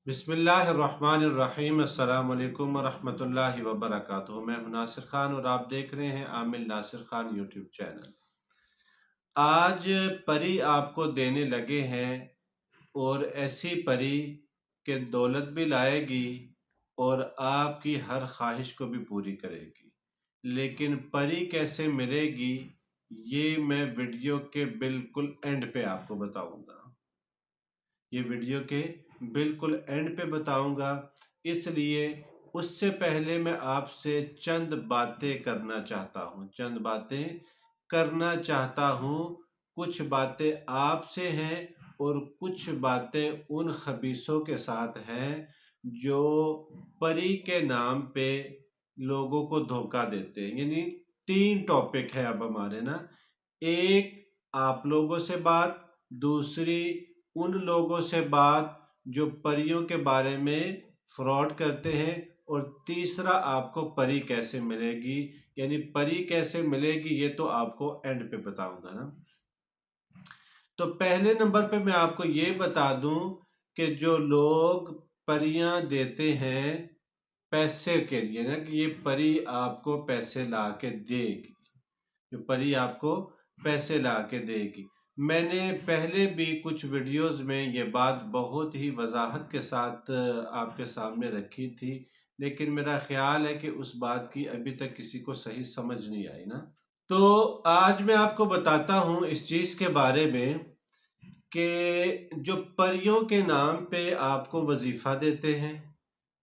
بسم اللہ الرحمن الرحیم۔ السلام علیکم ورحمۃ اللہ وبرکاتہ۔ میں ہوں ناصر خان اور آپ دیکھ رہے ہیں عامل ناصر خان یوٹیوب چینل۔ آج پری آپ کو دینے لگے ہیں، اور ایسی پری کہ دولت بھی لائے گی اور آپ کی ہر خواہش کو بھی پوری کرے گی۔ لیکن پری کیسے ملے گی یہ میں ویڈیو کے بالکل اینڈ پہ آپ کو بتاؤں گا۔ یہ ویڈیو کے بالکل اینڈ پہ بتاؤں گا، اس لیے اس سے پہلے میں آپ سے چند باتیں کرنا چاہتا ہوں۔ کچھ باتیں آپ سے ہیں اور کچھ باتیں ان خبیثوں کے ساتھ ہیں جو پری کے نام پہ لوگوں کو دھوکہ دیتے ہیں۔ یعنی 3 ٹاپک ہے اب ہمارے نا۔ ایک آپ لوگوں سے بات، دوسری ان لوگوں سے بات جو پریوں کے بارے میں فراڈ کرتے ہیں، اور تیسرا آپ کو پری کیسے ملے گی۔ یعنی پری کیسے ملے گی یہ تو آپ کو اینڈ پہ بتاؤں گا نا۔ تو پہلے نمبر پہ میں آپ کو یہ بتا دوں کہ جو لوگ پریاں دیتے ہیں پیسے کے لیے نا، کہ یہ پری آپ کو پیسے لا کے دے گی، جو پری آپ کو پیسے لا کے دے گی۔ میں نے پہلے بھی کچھ ویڈیوز میں یہ بات بہت ہی وضاحت کے ساتھ آپ کے سامنے رکھی تھی، لیکن میرا خیال ہے کہ اس بات کی ابھی تک کسی کو صحیح سمجھ نہیں آئی نا۔ تو آج میں آپ کو بتاتا ہوں اس چیز کے بارے میں کہ جو پریوں کے نام پہ آپ کو وظیفہ دیتے ہیں،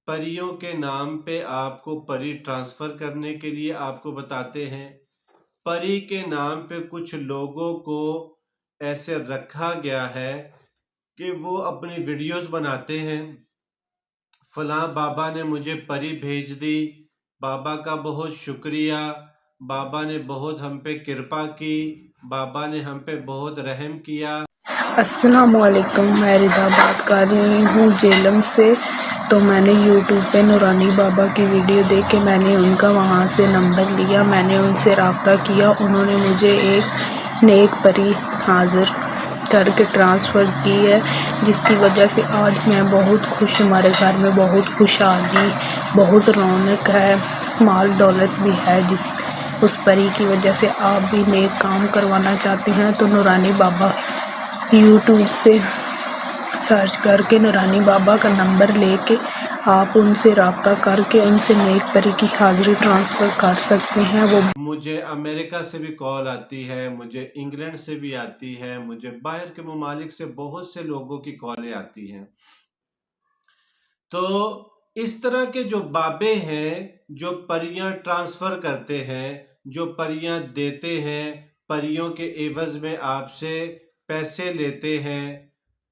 پریوں کے نام پہ آپ کو پری ٹرانسفر کرنے کے لیے آپ کو بتاتے ہیں، پری کے نام پہ کچھ لوگوں کو ایسے رکھا گیا ہے کہ وہ اپنی ویڈیوز بناتے ہیں، فلاں بابا نے مجھے پری بھیج دی، بابا کا بہت شکریہ، بابا نے بہت ہم پہ کرپا کی، بابا نے ہم پہ بہت رحم کیا۔ السلام علیکم، میں ردا بات کر رہی ہوں جیلم سے۔ تو میں نے یوٹیوب پہ نورانی بابا کی ویڈیو دیکھ کے میں نے ان کا وہاں سے نمبر لیا، میں نے ان سے رابطہ کیا، انہوں نے مجھے ایک نیک پری حاضر کر کے ٹرانسفر کی ہے، جس کی وجہ سے آج میں بہت خوش، ہمارے گھر میں بہت خوشحالی، بہت رونق ہے، مال دولت بھی ہے۔ اس پری کی وجہ سے آپ بھی نیک کام کروانا چاہتے ہیں تو نورانی بابا یوٹیوب سے سرچ کر کے نورانی بابا کا نمبر لے کے آپ ان سے رابطہ کر کے ان سے نیک پری کی حاضری ٹرانسفر کر سکتے ہیں۔ وہ مجھے امریکہ سے بھی کال آتی ہے، مجھے انگلینڈ سے بھی آتی ہے، مجھے باہر کے ممالک سے بہت سے لوگوں کی کالیں آتی ہیں۔ تو اس طرح کے جو بابے ہیں جو پریاں ٹرانسفر کرتے ہیں، جو پریاں دیتے ہیں، پریوں کے عوض میں آپ سے پیسے لیتے ہیں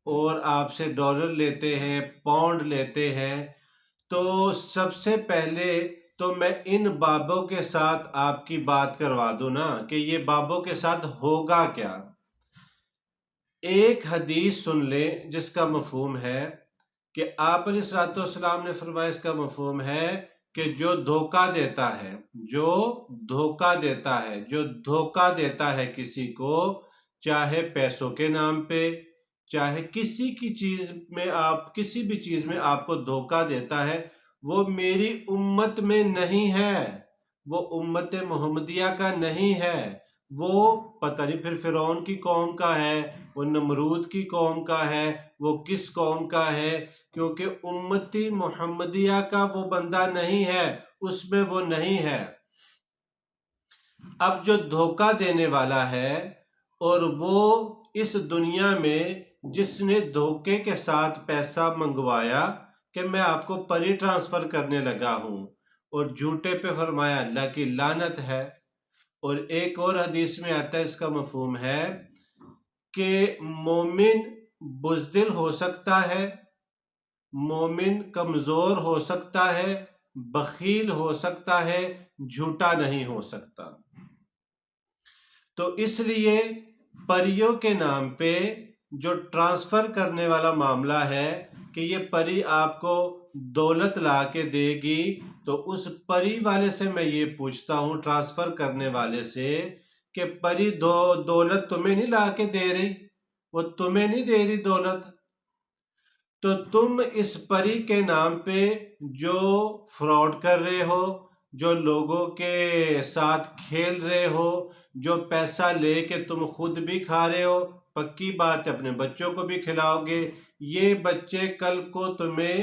اور آپ سے ڈالر لیتے ہیں، پاؤنڈ لیتے ہیں، تو سب سے پہلے تو میں ان بابوں کے ساتھ آپ کی بات کروا دوں نا کہ یہ بابوں کے ساتھ ہوگا کیا۔ ایک حدیث سن لیں جس کا مفہوم ہے کہ آپ علیہ الصلوۃ والسلام نے فرمایا، اس کا مفہوم ہے کہ جو دھوکہ دیتا ہے، جو دھوکہ دیتا ہے کسی کو، چاہے پیسوں کے نام پہ، چاہے کسی بھی چیز میں آپ کو دھوکہ دیتا ہے، وہ میری امت میں نہیں ہے، وہ امت محمدیہ کا نہیں ہے، وہ پتہ نہیں پھر فرعون کی قوم کا ہے، وہ نمرود کی قوم کا ہے، وہ کس قوم کا ہے، کیونکہ امتی محمدیہ کا وہ بندہ نہیں ہے، اس میں وہ نہیں ہے۔ اب جو دھوکہ دینے والا ہے اور وہ اس دنیا میں جس نے دھوکے کے ساتھ پیسہ منگوایا کہ میں آپ کو پری ٹرانسفر کرنے لگا ہوں، اور جھوٹے پہ فرمایا اللہ کی لعنت ہے۔ اور ایک اور حدیث میں آتا ہے، اس کا مفہوم ہے کہ مومن بزدل ہو سکتا ہے، مومن کمزور ہو سکتا ہے، بخیل ہو سکتا ہے، جھوٹا نہیں ہو سکتا۔ تو اس لیے پریوں کے نام پہ جو ٹرانسفر کرنے والا معاملہ ہے کہ یہ پری آپ کو دولت لا کے دے گی، تو اس پری والے سے میں یہ پوچھتا ہوں، ٹرانسفر کرنے والے سے، کہ پری دولت تمہیں نہیں لا کے دے رہی، وہ تمہیں نہیں دے رہی دولت، تو تم اس پری کے نام پہ جو فراڈ کر رہے ہو، جو لوگوں کے ساتھ کھیل رہے ہو، جو پیسہ لے کے تم خود بھی کھا رہے ہو، پکی بات اپنے بچوں کو بھی کھلاؤ گے، یہ بچے کل کو تمہیں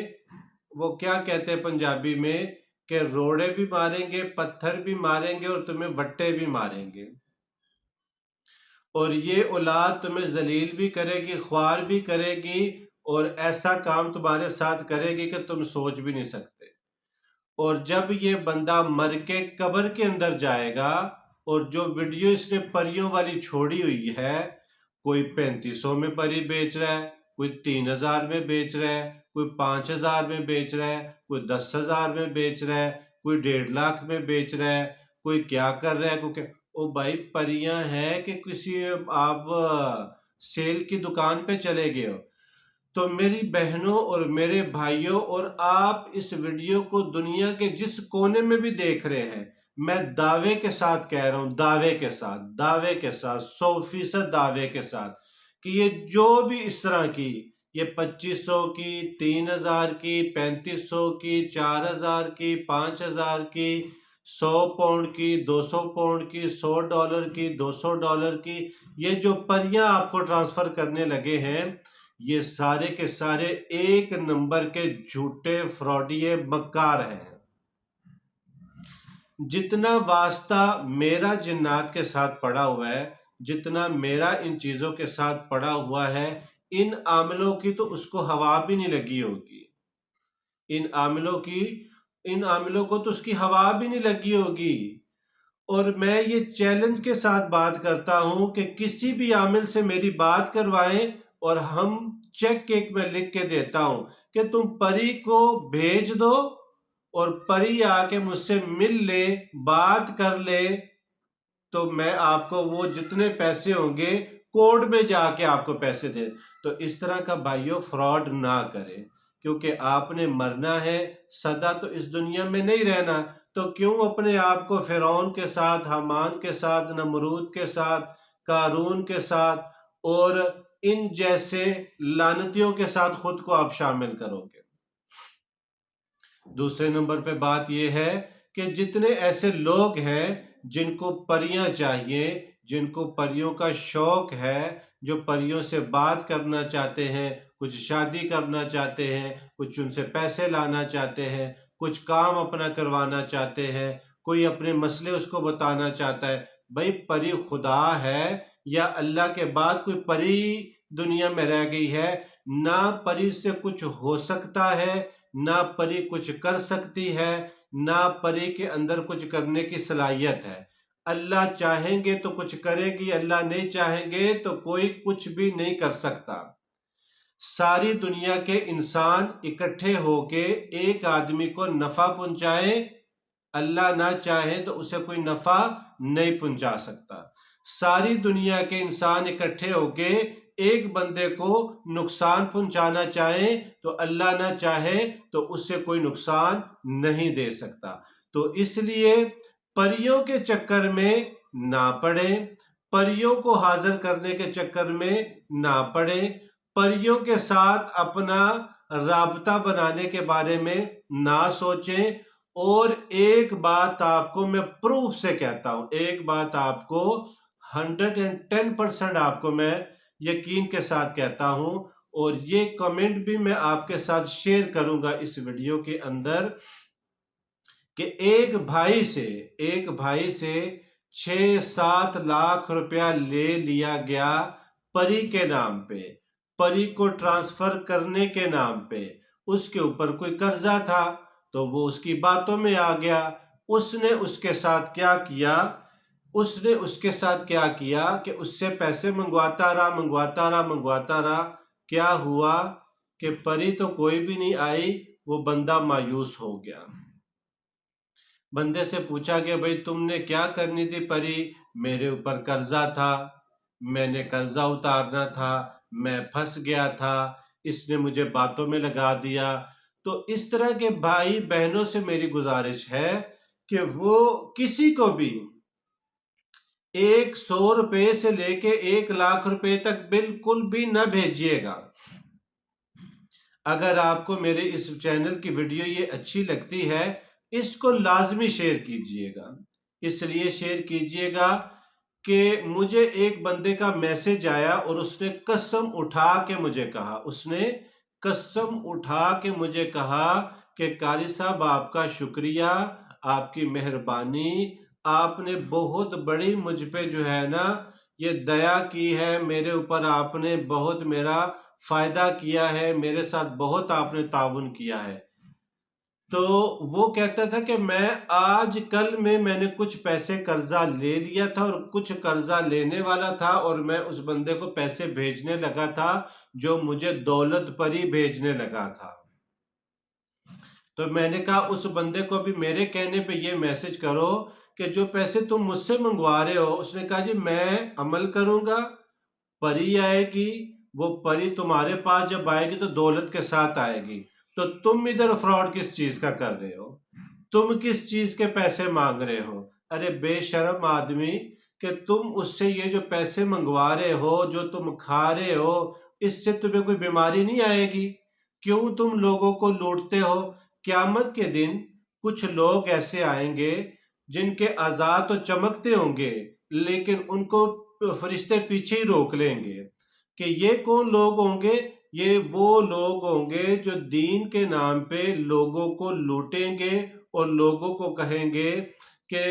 وہ کیا کہتے ہیں پنجابی میں کہ روڑے بھی ماریں گے، پتھر بھی ماریں گے اور تمہیں وٹے بھی ماریں گے، اور یہ اولاد تمہیں ذلیل بھی کرے گی، خوار بھی کرے گی، اور ایسا کام تمہارے ساتھ کرے گی کہ تم سوچ بھی نہیں سکتے۔ اور جب یہ بندہ مر کے قبر کے اندر جائے گا، اور جو ویڈیو اس نے پریوں والی چھوڑی ہوئی ہے، کوئی 3500 میں پری بیچ رہا ہے، کوئی 3000 میں بیچ رہا ہے، کوئی 5000 میں بیچ رہا ہے، کوئی 10,000 میں بیچ رہا ہے، کوئی 1.5 لاکھ میں بیچ رہا ہے، کوئی کیا کر رہا ہے، کوئی او بھائی پریاں ہیں کہ کسی آپ سیل کی دکان پہ چلے گئے ہو؟ تو میری بہنوں اور میرے بھائیوں، اور آپ اس ویڈیو کو دنیا کے جس کونے میں بھی دیکھ رہے ہیں، میں دعوے کے ساتھ کہہ رہا ہوں، دعوے کے ساتھ 100% دعوے کے ساتھ، کہ یہ جو بھی اس طرح کی، یہ 2500 کی، 3000 کی، 3500 کی، 4000 کی، 5000 کی، 100 پاؤنڈ کی، 200 پاؤنڈ کی، $100 کی، $200 کی، یہ جو پریاں آپ کو ٹرانسفر کرنے لگے ہیں، یہ سارے کے سارے ایک نمبر کے جھوٹے فراڈیے مکار ہیں۔ جتنا واسطہ میرا جنات کے ساتھ پڑا ہوا ہے، جتنا میرا ان چیزوں کے ساتھ پڑا ہوا ہے، ان عاملوں کی تو اس کو ہوا بھی نہیں لگی ہوگی، ان عاملوں کو تو اس کی ہوا بھی نہیں لگی ہوگی۔ اور میں یہ چیلنج کے ساتھ بات کرتا ہوں کہ کسی بھی عامل سے میری بات کروائیں، اور ہم چیک ایک میں لکھ کے دیتا ہوں کہ تم پری کو بھیج دو، اور پری آ کے مجھ سے مل لے، بات کر لے، تو میں آپ کو وہ جتنے پیسے ہوں گے کوڈ میں جا کے آپ کو پیسے دے۔ تو اس طرح کا بھائیوں فراڈ نہ کریں، کیونکہ آپ نے مرنا ہے، سدا تو اس دنیا میں نہیں رہنا، تو کیوں اپنے آپ کو فرعون کے ساتھ، حامان کے ساتھ، نمرود کے ساتھ، قارون کے ساتھ اور ان جیسے لعنتیوں کے ساتھ خود کو آپ شامل کرو گے؟ دوسرے نمبر پہ بات یہ ہے کہ جتنے ایسے لوگ ہیں جن کو پریاں چاہیے، جن کو پریوں کا شوق ہے، جو پریوں سے بات کرنا چاہتے ہیں، کچھ شادی کرنا چاہتے ہیں، کچھ ان سے پیسے لانا چاہتے ہیں، کچھ کام اپنا کروانا چاہتے ہیں، کوئی اپنے مسئلے اس کو بتانا چاہتا ہے، بھائی پری خدا ہے یا اللہ کے بعد کوئی پری دنیا میں رہ گئی ہے؟ نہ پری سے کچھ ہو سکتا ہے، نہ پری کچھ کر سکتی ہے، نہ پری کے اندر کچھ کرنے کی صلاحیت ہے۔ اللہ چاہیں گے تو کچھ کرے گی، اللہ نہیں چاہیں گے تو کوئی کچھ بھی نہیں کر سکتا۔ ساری دنیا کے انسان اکٹھے ہو کے ایک آدمی کو نفع پہنچائیں، اللہ نہ چاہے تو اسے کوئی نفع نہیں پہنچا سکتا۔ ساری دنیا کے انسان اکٹھے ہو کے ایک بندے کو نقصان پہنچانا چاہیں تو اللہ نہ چاہے تو اس سے کوئی نقصان نہیں دے سکتا۔ تو اس لیے پریوں کے چکر میں نہ پڑیں، پریوں کو حاضر کرنے کے چکر میں نہ پڑیں، پریوں کے ساتھ اپنا رابطہ بنانے کے بارے میں نہ سوچیں۔ اور ایک بات آپ کو میں پروف سے کہتا ہوں، ایک بات آپ کو 110% آپ کو میں یقین کے ساتھ کہتا ہوں، اور یہ کمنٹ بھی میں آپ کے ساتھ شیئر کروں گا اس ویڈیو کے اندر، کہ ایک بھائی سے 6-7 لاکھ روپیہ لے لیا گیا پری کے نام پہ، پری کو ٹرانسفر کرنے کے نام پہ۔ اس کے اوپر کوئی قرضہ تھا تو وہ اس کی باتوں میں آ گیا۔ اس نے اس کے ساتھ کیا کیا کہ اس سے پیسے منگواتا رہا۔ کیا ہوا کہ پری تو کوئی بھی نہیں آئی، وہ بندہ مایوس ہو گیا۔ بندے سے پوچھا کہ بھئی تم نے کیا کرنی تھی پری؟ میرے اوپر قرضہ تھا، میں نے قرضہ اتارنا تھا، میں پھنس گیا تھا، اس نے مجھے باتوں میں لگا دیا۔ تو اس طرح کے بھائی بہنوں سے میری گزارش ہے کہ وہ کسی کو بھی 100 روپے سے لے کے 1 لاکھ روپے تک بالکل بھی نہ بھیجیے گا۔ اگر آپ کو میرے اس چینل کی ویڈیو یہ اچھی لگتی ہے، اس کو لازمی شیئر کیجئے گا۔ اس لیے شیئر کیجئے گا کہ مجھے ایک بندے کا میسج آیا اور اس نے قسم اٹھا کے مجھے کہا کہ قاری صاحب آپ کا شکریہ، آپ کی مہربانی، آپ نے بہت بڑی مجھ پہ جو ہے نا یہ دیا کی ہے، میرے اوپر آپ نے بہت میرا فائدہ کیا ہے، میرے ساتھ بہت آپ نے تعاون کیا ہے۔ تو وہ کہتا تھا کہ میں نے کچھ پیسے قرضہ لے لیا تھا اور کچھ قرضہ لینے والا تھا، اور میں اس بندے کو پیسے بھیجنے لگا تھا جو مجھے دولت پری بھیجنے لگا تھا۔ تو میں نے کہا اس بندے کو بھی میرے کہنے پہ یہ میسج کرو کہ جو پیسے تم مجھ سے منگوا رہے ہو، اس نے کہا جی میں عمل کروں گا، پری آئے گی، وہ پری تمہارے پاس جب آئے گی تو دولت کے ساتھ آئے گی، تو تم ادھر فراڈ کس چیز کا کر رہے ہو؟ تم کس چیز کے پیسے مانگ رہے ہو؟ ارے بے شرم آدمی، کہ تم اس سے یہ جو پیسے منگوا رہے ہو، جو تم کھا رہے ہو، اس سے تمہیں کوئی بیماری نہیں آئے گی؟ کیوں تم لوگوں کو لوٹتے ہو؟ قیامت کے دن کچھ لوگ ایسے آئیں گے جن کے اعضاء تو چمکتے ہوں گے، لیکن ان کو فرشتے پیچھے ہی روک لیں گے کہ یہ کون لوگ ہوں گے؟ یہ وہ لوگ ہوں گے جو دین کے نام پہ لوگوں کو لوٹیں گے اور لوگوں کو کہیں گے کہ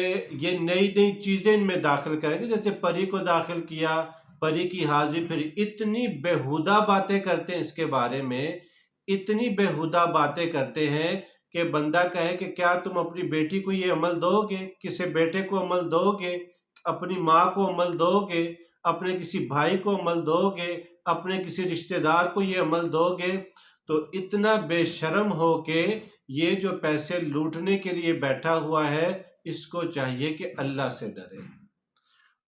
یہ نئی نئی چیزیں ان میں داخل کریں گے، جیسے پری کو داخل کیا، پری کی حاضری پھر اتنی بیہودہ باتیں کرتے ہیں اس کے بارے میں، اتنی بیہودہ باتیں کرتے ہیں کہ بندہ کہے کہ کیا تم اپنی بیٹی کو یہ عمل دو گے؟ کسی بیٹے کو عمل دو گے؟ اپنی ماں کو عمل دو گے؟ اپنے کسی بھائی کو عمل دو گے؟ اپنے کسی رشتہ دار کو یہ عمل دو گے؟ تو اتنا بے شرم ہو کہ یہ جو پیسے لوٹنے کے لیے بیٹھا ہوا ہے، اس کو چاہیے کہ اللہ سے ڈرے،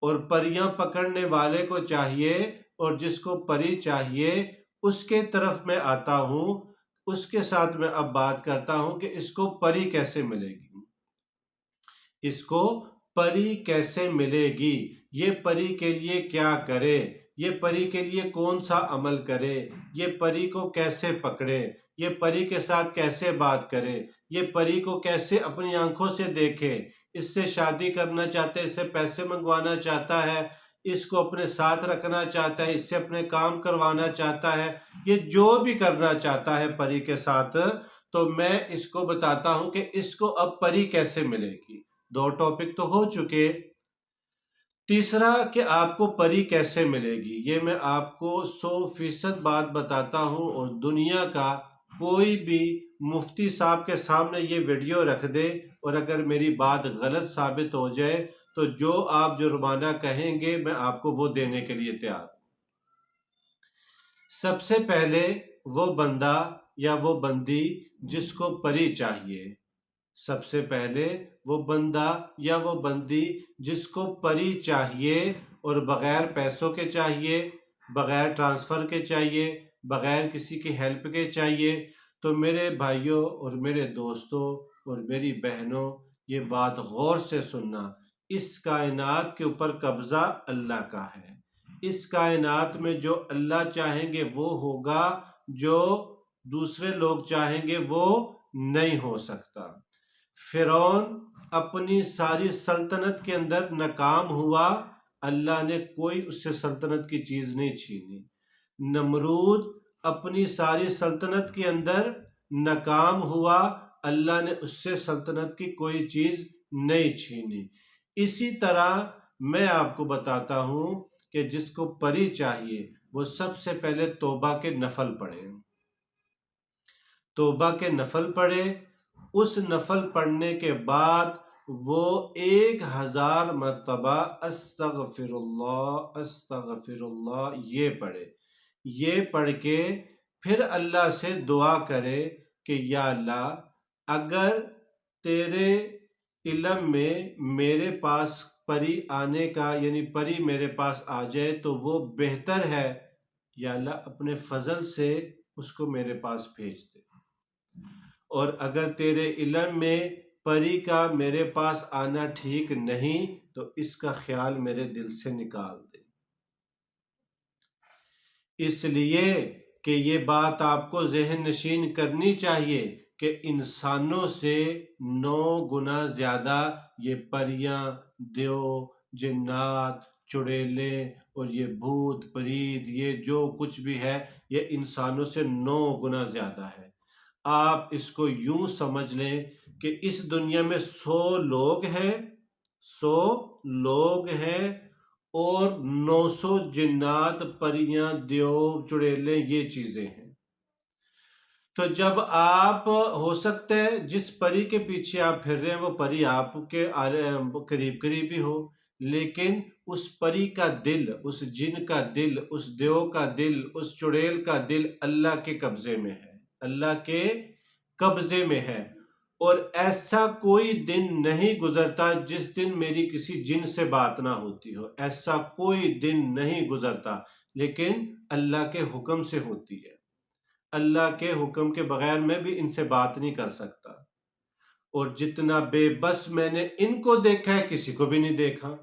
اور پریاں پکڑنے والے کو چاہیے، اور جس کو پری چاہیے اس کے طرف میں آتا ہوں، اس کے ساتھ میں اب بات کرتا ہوں کہ اس کو پری کیسے ملے گی، اس کو پری کیسے ملے گی، یہ پری کے لیے کیا کرے، یہ پری کے لیے کون سا عمل کرے، یہ پری کو کیسے پکڑے، یہ پری کے ساتھ کیسے بات کرے، یہ پری کو کیسے اپنی آنکھوں سے دیکھے، اس سے شادی کرنا چاہتا ہے، اس سے پیسے منگوانا چاہتا ہے، اس کو اپنے ساتھ رکھنا چاہتا ہے، اس سے اپنے کام کروانا چاہتا ہے، یہ جو بھی کرنا چاہتا ہے پری کے ساتھ، تو میں اس کو بتاتا ہوں کہ اس کو اب پری کیسے ملے گی۔ دو ٹاپک تو ہو چکے، تیسرا کہ آپ کو پری کیسے ملے گی، یہ میں آپ کو 100% بات بتاتا ہوں، اور دنیا کا کوئی بھی مفتی صاحب کے سامنے یہ ویڈیو رکھ دے اور اگر میری بات غلط ثابت ہو جائے تو جو آپ جرمانہ کہیں گے میں آپ کو وہ دینے کے لیے تیار ہوں۔ سب سے پہلے وہ بندہ یا وہ بندی جس کو پری چاہیے، سب سے پہلے وہ بندہ یا وہ بندی جس کو پری چاہیے اور بغیر پیسوں کے چاہیے، بغیر ٹرانسفر کے چاہیے، بغیر کسی کی ہیلپ کے چاہیے، تو میرے بھائیوں اور میرے دوستوں اور میری بہنوں یہ بات غور سے سننا، اس کائنات کے اوپر قبضہ اللہ کا ہے، اس کائنات میں جو اللہ چاہیں گے وہ ہوگا، جو دوسرے لوگ چاہیں گے وہ نہیں ہو سکتا۔ فرعون اپنی ساری سلطنت کے اندر ناکام ہوا، اللہ نے کوئی اس سے سلطنت کی چیز نہیں چھینی۔ نمرود اپنی ساری سلطنت کے اندر ناکام ہوا، اللہ نے اس سے سلطنت کی کوئی چیز نہیں چھینی۔ اسی طرح میں آپ کو بتاتا ہوں کہ جس کو پری چاہیے وہ سب سے پہلے توبہ کے نفل پڑھے، توبہ کے نفل پڑھے، اس نفل پڑھنے کے بعد وہ 1000 مرتبہ استغفر اللہ یہ پڑھے، یہ پڑھ کے پھر اللہ سے دعا کرے کہ یا اللہ اگر تیرے علم میں میرے پاس پری آنے کا، یعنی پری میرے پاس آ جائے تو وہ بہتر ہے، یا اللہ اپنے فضل سے اس کو میرے پاس بھیج دے، اور اگر تیرے علم میں پری کا میرے پاس آنا ٹھیک نہیں تو اس کا خیال میرے دل سے نکال دے، اس لیے کہ یہ بات آپ کو ذہن نشین کرنی چاہیے کہ انسانوں سے 9 گنا زیادہ یہ پریاں، دیو، جنات، چڑیلے اور یہ بھوت پرید، یہ جو کچھ بھی ہے یہ انسانوں سے 9 گنا زیادہ ہے۔ آپ اس کو یوں سمجھ لیں کہ اس دنیا میں 100 لوگ ہیں، 100 لوگ ہیں اور 900 جنات، پریاں، دیو، چڑیلے، یہ چیزیں ہیں۔ تو جب آپ ہو سکتا ہے جس پری کے پیچھے آپ پھر رہے ہیں وہ پری آپ کے قریب قریب ہی ہو، لیکن اس پری کا دل، اس جن کا دل، اس دیو کا دل، اس چڑیل کا دل اللہ کے قبضے میں ہے، اللہ کے قبضے میں ہے۔ اور ایسا کوئی دن نہیں گزرتا جس دن میری کسی جن سے بات نہ ہوتی ہو، ایسا کوئی دن نہیں گزرتا، لیکن اللہ کے حکم سے ہوتی ہے۔ اللہ کے حکم کے بغیر میں بھی ان سے بات نہیں کر سکتا، اور جتنا بے بس میں نے ان کو دیکھا ہے کسی کو بھی نہیں دیکھا۔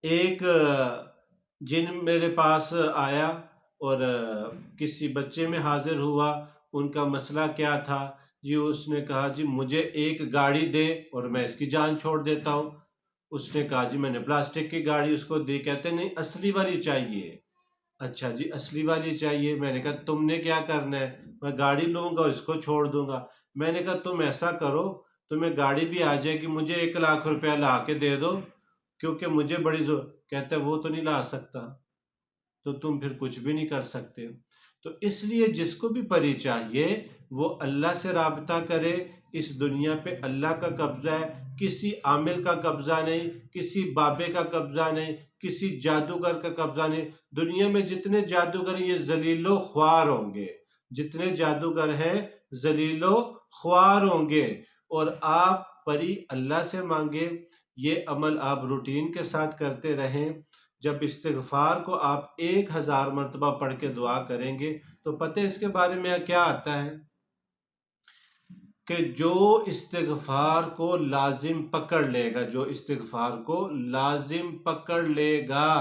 ایک جن میرے پاس آیا اور کسی بچے میں حاضر ہوا، ان کا مسئلہ کیا تھا جی؟ اس نے کہا جی مجھے ایک گاڑی دے اور میں اس کی جان چھوڑ دیتا ہوں۔ اس نے کہا جی میں نے پلاسٹک کی گاڑی اس کو دی، کہتے نہیں اصلی والی چاہیے۔ اچھا جی اصلی والی چاہیے، میں نے کہا تم نے کیا کرنا ہے؟ میں گاڑی لوں گا اور اس کو چھوڑ دوں گا۔ میں نے کہا تم ایسا کرو، تمہیں گاڑی بھی آ جائے گی، مجھے 1 لاکھ روپیہ لا کے دے دو کیونکہ مجھے بڑی کہتا ہے وہ تو نہیں لا سکتا، تو تم پھر کچھ بھی نہیں کر سکتے۔ تو اس لیے جس کو بھی پری چاہیے وہ اللہ سے رابطہ کرے۔ اس دنیا پہ اللہ کا قبضہ ہے، کسی عامل کا قبضہ نہیں، کسی بابے کا قبضہ نہیں، کسی جادوگر کا قبضہ نہیں۔ دنیا میں جتنے جادوگر ہیں یہ ذلیل و خوار ہوں گے، جتنے جادوگر ہیں ذلیل و خوار ہوں گے۔ اور آپ پری اللہ سے مانگے، یہ عمل آپ روٹین کے ساتھ کرتے رہیں۔ جب استغفار کو آپ 1000 مرتبہ پڑھ کے دعا کریں گے تو پتہ اس کے بارے میں کیا آتا ہے کہ جو استغفار کو لازم پکڑ لے گا، جو استغفار کو لازم پکڑ لے گا،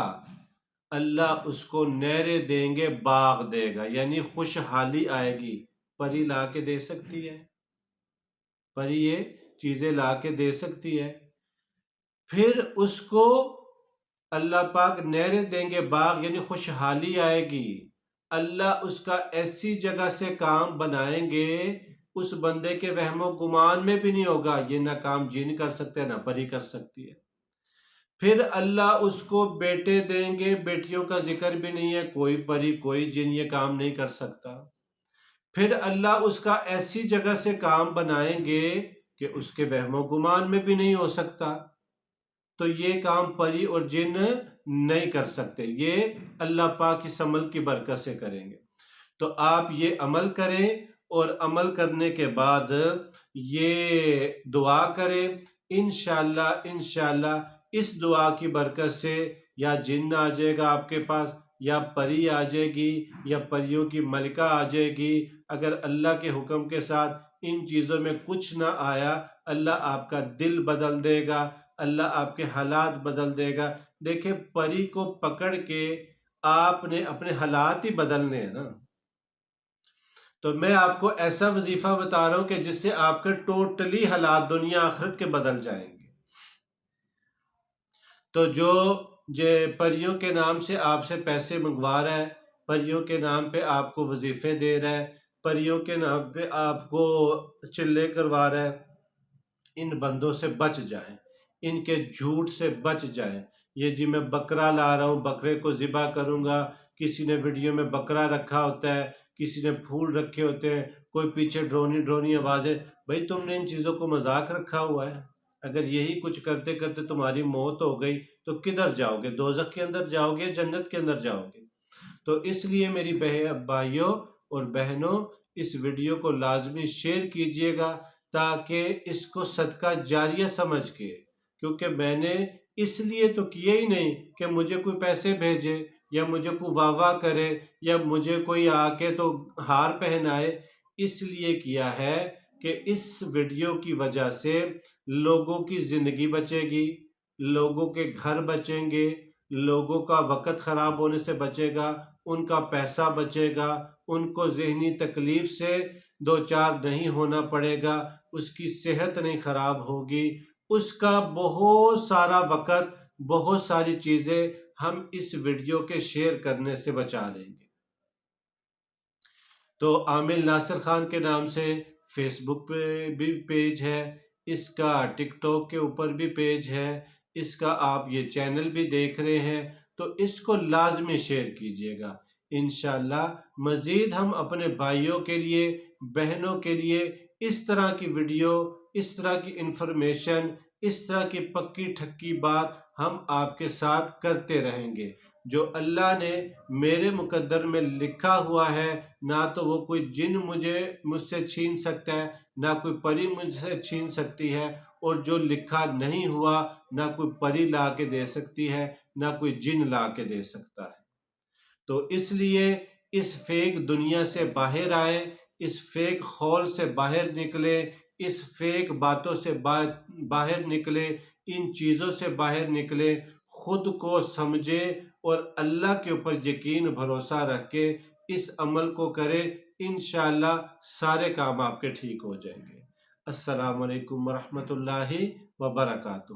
اللہ اس کو نہریں دیں گے، باغ دے گا، یعنی خوشحالی آئے گی۔ پری لا کے دے سکتی ہے، پری یہ چیزیں لا کے دے سکتی ہے۔ پھر اس کو اللہ پاک نہریں دیں گے، باغ، یعنی خوشحالی آئے گی۔ اللہ اس کا ایسی جگہ سے کام بنائیں گے اس بندے کے وہم و گمان میں بھی نہیں ہوگا یہ نہ کام جن کر سکتے نہ پری کر سکتی ہے۔ پھر اللہ اس کو بیٹے دیں گے، بیٹیوں کا ذکر بھی نہیں ہے، کوئی پری کوئی جن یہ کام نہیں کر سکتا۔ پھر اللہ اس کا ایسی جگہ سے کام بنائیں گے کہ اس کے وہم و گمان میں بھی نہیں ہو سکتا، تو یہ کام پری اور جن نہیں کر سکتے، یہ اللہ پاک اس عمل کی برکت سے کریں گے۔ تو آپ یہ عمل کریں اور عمل کرنے کے بعد یہ دعا کریں، انشاءاللہ اس دعا کی برکت سے یا جن آ جائے گا آپ کے پاس، یا پری آ جائے گی، یا پریوں کی ملکہ آ جائے گی۔ اگر اللہ کے حکم کے ساتھ ان چیزوں میں کچھ نہ آیا، اللہ آپ کا دل بدل دے گا، اللہ آپ کے حالات بدل دے گا۔ دیکھیں پری کو پکڑ کے آپ نے اپنے حالات ہی بدلنے ہیں نا۔ تو میں آپ کو ایسا وظیفہ بتا رہا ہوں کہ جس سے آپ کے ٹوٹلی حالات دنیا آخرت کے بدل جائیں گے۔ تو جو پریوں کے نام سے آپ سے پیسے منگوا رہا ہے، پریوں کے نام پہ آپ کو وظیفے دے رہا ہے، پریوں کے نام پہ آپ کو چلے کروا رہا ہے، ان بندوں سے بچ جائیں، ان کے جھوٹ سے بچ جائیں۔ یہ جی میں بکرا لا رہا ہوں، بکرے کو ذبح کروں گا، کسی نے ویڈیو میں بکرا رکھا ہوتا ہے، کسی نے پھول رکھے ہوتے ہیں، کوئی پیچھے ڈرونی آوازیں، بھائی تم نے ان چیزوں کو مذاق رکھا ہوا ہے۔ اگر یہی کچھ کرتے کرتے تمہاری موت ہو گئی تو کدھر جاؤ گے؟ دوزخ کے اندر جاؤ گے، جنت کے اندر جاؤ گے؟ تو اس لیے میری بھائیوں اور بہنوں اس ویڈیو کو لازمی شیئر کیجئے گا تاکہ اس کو صدقہ جاریہ سمجھ کے، کیونکہ میں نے اس لیے تو کیا ہی نہیں کہ مجھے کوئی پیسے بھیجے یا مجھے کوئی واہ واہ کرے یا مجھے کوئی آ کے تو ہار پہنائے، اس لیے کیا ہے کہ اس ویڈیو کی وجہ سے لوگوں کی زندگی بچے گی، لوگوں کے گھر بچیں گے، لوگوں کا وقت خراب ہونے سے بچے گا، ان کا پیسہ بچے گا، ان کو ذہنی تکلیف سے دو چار نہیں ہونا پڑے گا، اس کی صحت نہیں خراب ہوگی، اس کا بہت سارا وقت، بہت ساری چیزیں ہم اس ویڈیو کے شیئر کرنے سے بچا لیں گے۔ تو عامل ناصر خان کے نام سے فیس بک پہ بھی پیج ہے، اس کا ٹک ٹاک کے اوپر بھی پیج ہے، اس کا آپ یہ چینل بھی دیکھ رہے ہیں تو اس کو لازمی شیئر کیجئے گا۔ انشاءاللہ مزید ہم اپنے بھائیوں کے لیے، بہنوں کے لیے اس طرح کی ویڈیو، اس طرح کی انفارمیشن، اس طرح کی پکی ٹھکی بات ہم آپ کے ساتھ کرتے رہیں گے۔ جو اللہ نے میرے مقدر میں لکھا ہوا ہے، نہ تو وہ کوئی جن مجھ سے چھین سکتا ہے، نہ کوئی پری مجھ سے چھین سکتی ہے، اور جو لکھا نہیں ہوا نہ کوئی پری لا کے دے سکتی ہے، نہ کوئی جن لا کے دے سکتا ہے۔ تو اس لیے اس فیک دنیا سے باہر آئے، اس فیک خول سے باہر نکلے، اس فیک باتوں سے باہر نکلے، ان چیزوں سے باہر نکلے، خود کو سمجھے اور اللہ کے اوپر یقین بھروسہ رکھ کے اس عمل کو کرے، انشاءاللہ سارے کام آپ کے ٹھیک ہو جائیں گے۔ السلام علیکم ورحمۃ اللہ وبرکاتہ۔